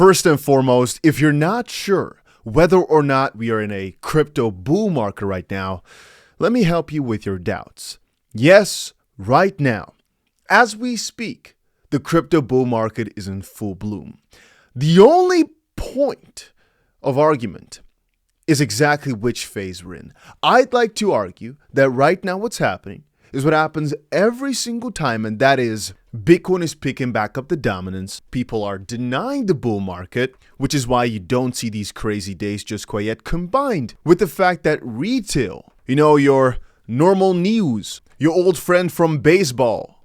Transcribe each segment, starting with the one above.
First and foremost, if you're not sure whether or not we are in a crypto bull market right now, let me help you with your doubts. Yes, right now, as we speak, the crypto bull market is in full bloom. The only point of argument is exactly which phase we're in. I'd like to argue that right now what's happening is what happens every single time, and that is Bitcoin is picking back up the dominance. People are denying the bull market, which is why you don't see these crazy days just quite yet, combined with the fact that retail, your normal news, your old friend from baseball,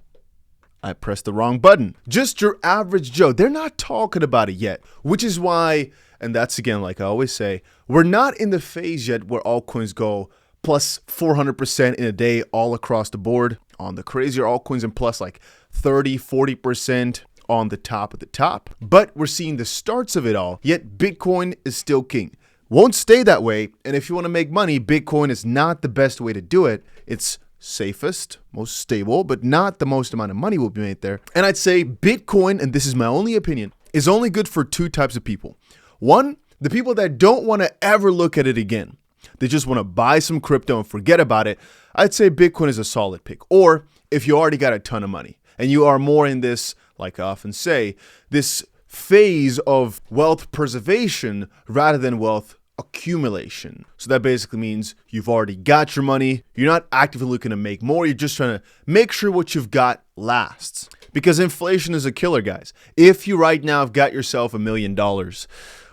I pressed the wrong button, just your average Joe, they're not talking about it yet, which is why, and that's again, like I always say, we're not in the phase yet where altcoins go plus 400% in a day all across the board on the crazier altcoins and plus like 30-40% on the top of the top. But we're seeing the starts of it all, yet Bitcoin is still king. Won't stay that way, and if you want to make money, Bitcoin is not the best way to do it. It's safest, most stable, but not the most amount of money will be made there. And I'd say Bitcoin, and this is my only opinion, is only good for two types of people. One, the people that don't want to ever look at it again. They just want to buy some crypto and forget about it. I'd say Bitcoin is a solid pick. Or if you already got a ton of money and you are more in this, like I often say, this phase of wealth preservation rather than wealth accumulation. So that basically means you've already got your money. You're not actively looking to make more. You're just trying to make sure what you've got lasts. Because inflation is a killer, guys. If you right now have got yourself $1 million,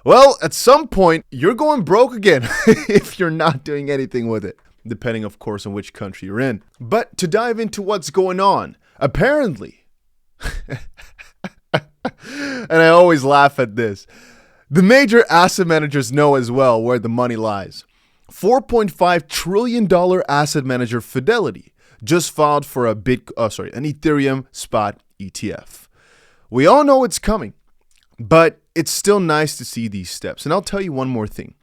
well, at some point, you're going broke again if you're not doing anything with it, depending, of course, on which country you're in. But to dive into what's going on, apparently, and I always laugh at this, the major asset managers know as well where the money lies. $4.5 trillion asset manager Fidelity just filed for an Ethereum spot ETF. We all know it's coming, but it's still nice to see these steps. And I'll tell you one more thing.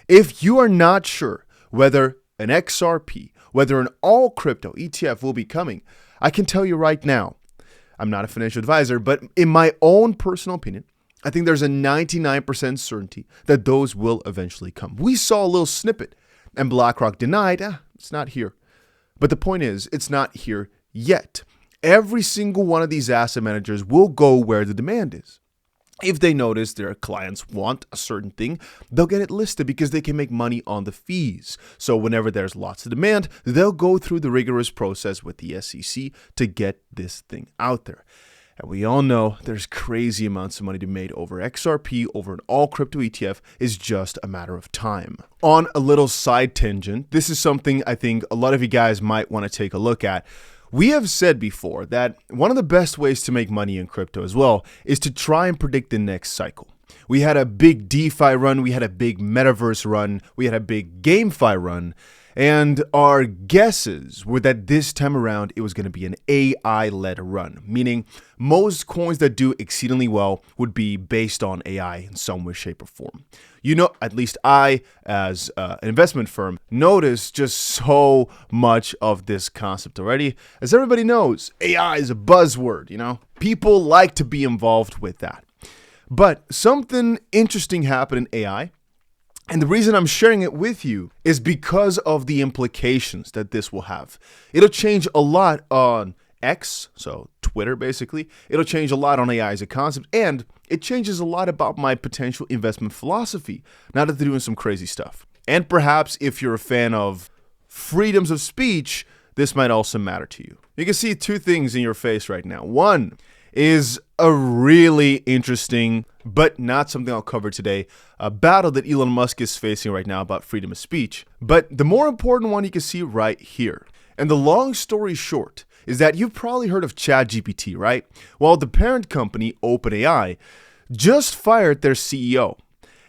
If you are not sure whether an XRP, whether an all crypto ETF will be coming, I can tell you right now, I'm not a financial advisor, but in my own personal opinion, I think there's a 99% certainty that those will eventually come. We saw a little snippet and BlackRock denied, it's not here. But the point is, it's not here yet. Every single one of these asset managers will go where the demand is. If they notice their clients want a certain thing, they'll get it listed because they can make money on the fees. So whenever there's lots of demand, they'll go through the rigorous process with the SEC to get this thing out there. And we all know there's crazy amounts of money to be made over XRP, over an all crypto ETF is just a matter of time. On a little side tangent, this is something I think a lot of you guys might want to take a look at. We have said before that one of the best ways to make money in crypto as well is to try and predict the next cycle. We had a big DeFi run, we had a big metaverse run, we had a big GameFi run, and our guesses were that this time around it was going to be an AI-led run, meaning most coins that do exceedingly well would be based on AI in some way, shape, or form. At least I, as an investment firm, noticed just so much of this concept already. As everybody knows, AI is a buzzword, People like to be involved with that. But something interesting happened in AI. And the reason I'm sharing it with you is because of the implications that this will have. It'll change a lot on X, so Twitter basically. It'll change a lot on AI as a concept, and it changes a lot about my potential investment philosophy now that they're doing some crazy stuff. And perhaps if you're a fan of freedoms of speech, this might also matter to you. You can see two things in your face right now. One is a really interesting, but not something I'll cover today, a battle that Elon Musk is facing right now about freedom of speech. But the more important one you can see right here. And the long story short is that you've probably heard of ChatGPT, right? Well, the parent company, OpenAI, just fired their CEO.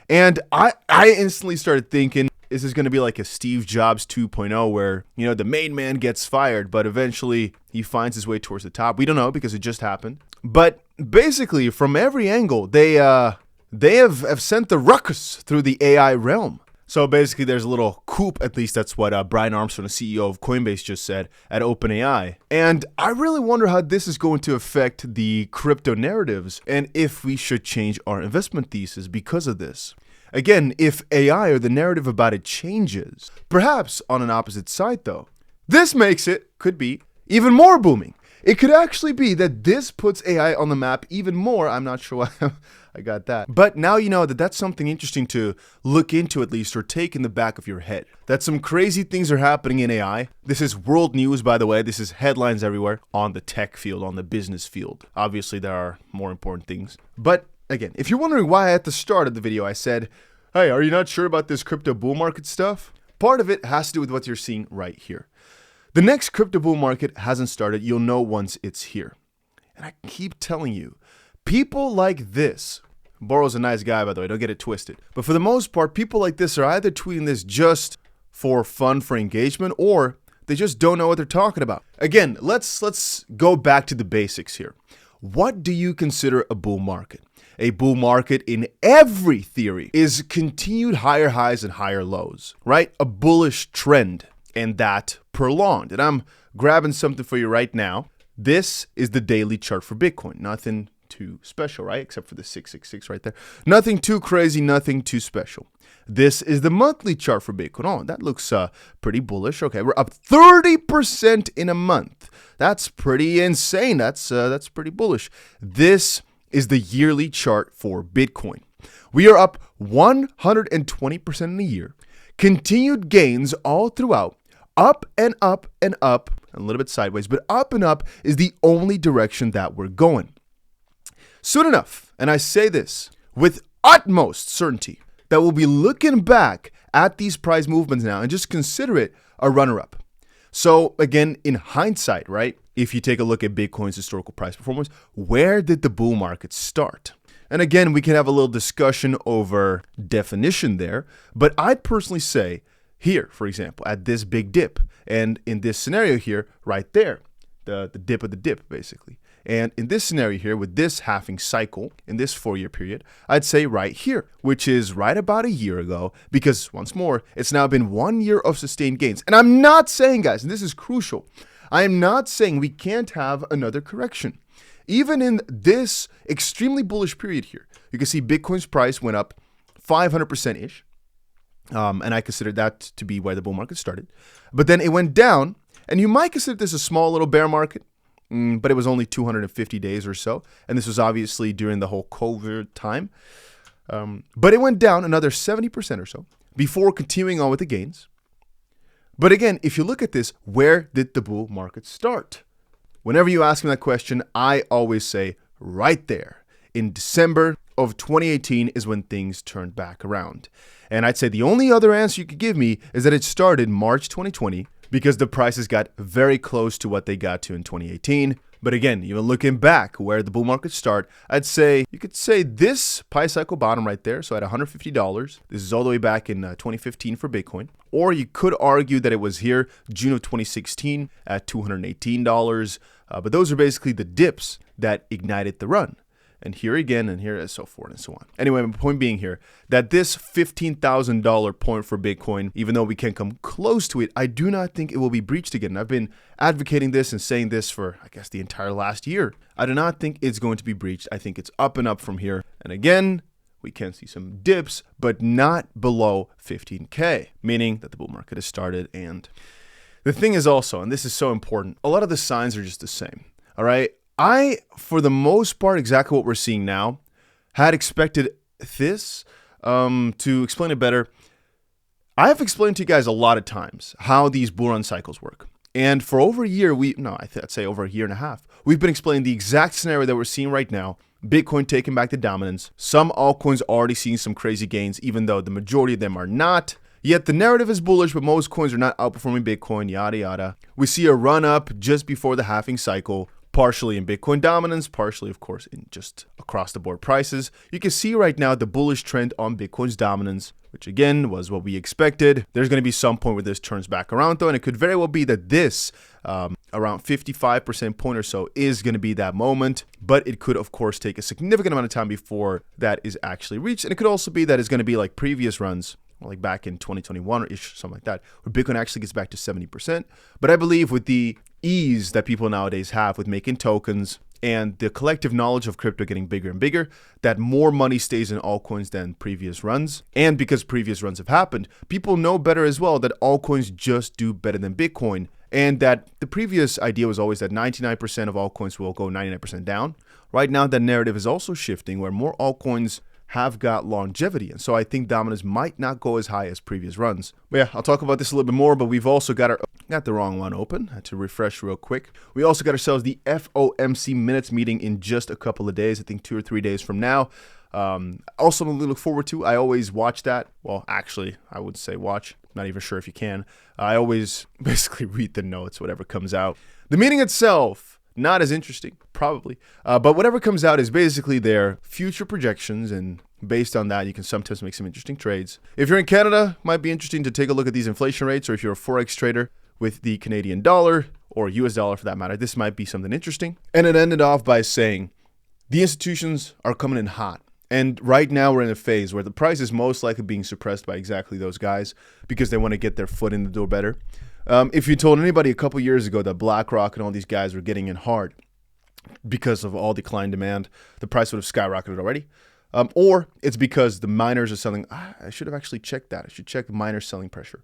And I instantly started thinking, is this going to be like a Steve Jobs 2.0 where, the main man gets fired, but eventually he finds his way towards the top? We don't know because it just happened. But basically, from every angle, they have sent the ruckus through the AI realm. So basically, there's a little coup, at least that's what Brian Armstrong, the CEO of Coinbase, just said at OpenAI. And I really wonder how this is going to affect the crypto narratives and if we should change our investment thesis because of this. Again, if AI or the narrative about it changes, perhaps on an opposite side though, this makes it, could be, even more booming. It could actually be that this puts AI on the map even more. I'm not sure why I got that. But now you know that that's something interesting to look into at least, or take in the back of your head. That some crazy things are happening in AI. This is world news, by the way. This is headlines everywhere on the tech field, on the business field. Obviously, there are more important things. But again, if you're wondering why at the start of the video I said, hey, are you not sure about this crypto bull market stuff? Part of it has to do with what you're seeing right here. The next crypto bull market hasn't started. You'll know once it's here. And I keep telling you, people like this, Borrow's a nice guy, by the way, don't get it twisted. But for the most part, people like this are either tweeting this just for fun, for engagement, or they just don't know what they're talking about. Again, let's go back to the basics here. What do you consider a bull market? A bull market in every theory is continued higher highs and higher lows, right? A bullish trend, and that prolonged. And I'm grabbing something for you right now. This is the daily chart for Bitcoin. Nothing too special, right? Except for the 666 right there. Nothing too crazy, nothing too special. This is the monthly chart for Bitcoin. Oh, that looks pretty bullish. Okay, we're up 30% in a month. That's pretty insane. That's pretty bullish. This is the yearly chart for Bitcoin. We are up 120% in a year. Continued gains all throughout. Up and up and up, a little bit sideways, but up and up is the only direction that we're going. Soon enough, and I say this with utmost certainty, that we'll be looking back at these price movements now and just consider it a runner-up. So again, in hindsight, right, if you take a look at Bitcoin's historical price performance, where did the bull market start? And again, we can have a little discussion over definition there, but I'd personally say here, for example, at this big dip, and in this scenario here, right there, the dip of the dip, basically. And in this scenario here, with this halving cycle, in this 4-year period, I'd say right here, which is right about a year ago, because once more, it's now been 1 year of sustained gains. And I'm not saying, guys, and this is crucial, I am not saying we can't have another correction. Even in this extremely bullish period here, you can see Bitcoin's price went up 500%-ish. And I consider that to be where the bull market started. But then it went down, and you might consider this a small little bear market, but it was only 250 days or so. And this was obviously during the whole COVID time. But it went down another 70% or so before continuing on with the gains. But again, if you look at this, where did the bull market start? Whenever you ask me that question, I always say right there. In December of 2018 is when things turned back around. And I'd say the only other answer you could give me is that it started March 2020 because the prices got very close to what they got to in 2018. But again, even looking back where the bull market start, I'd say you could say this pi cycle bottom right there, so at $150. This is all the way back in 2015 for Bitcoin. Or you could argue that it was here June of 2016 at $218. But those are basically the dips that ignited the run. And here again, and here, and so forth and so on. Anyway, my point being here, that this $15,000 point for Bitcoin, even though we can come close to it, I do not think it will be breached again. I've been advocating this and saying this for, I guess, the entire last year. I do not think it's going to be breached. I think it's up and up from here. And again, we can see some dips, but not below 15K, meaning that the bull market has started. And the thing is also, and this is so important, a lot of the signs are just the same, all right? For the most part, exactly what we're seeing now, had expected this. To explain it better, I have explained to you guys a lot of times how these bull run cycles work. And for over a year, I'd say over a year and a half, we've been explaining the exact scenario that we're seeing right now. Bitcoin taking back the dominance. Some altcoins already seeing some crazy gains, even though the majority of them are not. Yet the narrative is bullish, but most coins are not outperforming Bitcoin, yada, yada. We see a run up just before the halving cycle. Partially in Bitcoin dominance, partially, of course, in just across the board prices. You can see right now the bullish trend on Bitcoin's dominance, which again was what we expected. There's going to be some point where this turns back around though, and it could very well be that this around 55% point or so is going to be that moment, but it could of course take a significant amount of time before that is actually reached. And it could also be that it's going to be like previous runs like back in 2021-ish, something like that, where Bitcoin actually gets back to 70%. But I believe with the ease that people nowadays have with making tokens and the collective knowledge of crypto getting bigger and bigger, that more money stays in altcoins than previous runs. And because previous runs have happened, people know better as well that altcoins just do better than Bitcoin. And that the previous idea was always that 99% of altcoins will go 99% down. Right now, that narrative is also shifting where more altcoins have got longevity. And so I think dominance might not go as high as previous runs. But yeah, I'll talk about this a little bit more, but we've also got the wrong one open. I had to refresh real quick. We also got ourselves the FOMC minutes meeting in just a couple of days, I think 2 or 3 days from now. Also something to look forward to. I always watch that. Well, actually, I would say watch. Not even sure if you can. I always basically read the notes, whatever comes out. The meeting itself, not as interesting, probably. But whatever comes out is basically their future projections, and based on that, you can sometimes make some interesting trades. If you're in Canada, it might be interesting to take a look at these inflation rates, or if you're a Forex trader with the Canadian dollar, or US dollar for that matter, this might be something interesting. And it ended off by saying, the institutions are coming in hot. And right now we're in a phase where the price is most likely being suppressed by exactly those guys because they want to get their foot in the door better. If you told anybody a couple years ago that BlackRock and all these guys were getting in hard because of all the client demand, the price would have skyrocketed already. Or it's because the miners are selling. I should have actually checked that. I should check the miners selling pressure.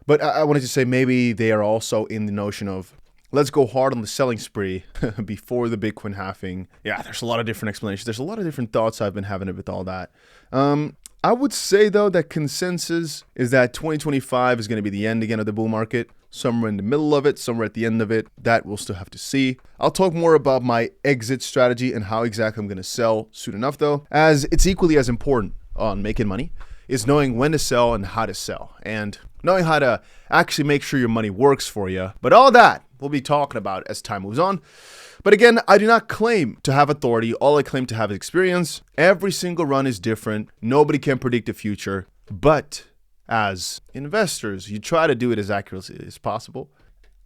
But I wanted to say maybe they are also in the notion of, let's go hard on the selling spree before the Bitcoin halving. Yeah, there's a lot of different explanations. There's a lot of different thoughts I've been having with all that. I would say, though, that consensus is that 2025 is going to be the end again of the bull market. Somewhere in the middle of it, somewhere at the end of it. That we'll still have to see. I'll talk more about my exit strategy and how exactly I'm going to sell soon enough, though, as it's equally as important on making money is knowing when to sell and how to sell, and knowing how to actually make sure your money works for you. But all that we'll be talking about as time moves on. But again, I do not claim to have authority. All I claim to have is experience. Every single run is different. Nobody can predict the future. But as investors, you try to do it as accurately as possible.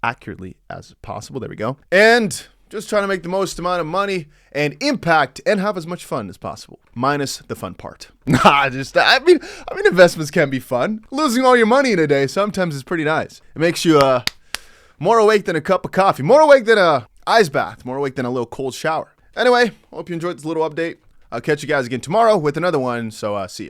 There we go. And just trying to make the most amount of money and impact and have as much fun as possible. Minus the fun part. I mean, investments can be fun. Losing all your money in a day sometimes is pretty nice. It makes you more awake than a cup of coffee, more awake than a ice bath, more awake than a little cold shower. Anyway, hope you enjoyed this little update. I'll catch you guys again tomorrow with another one, so see ya.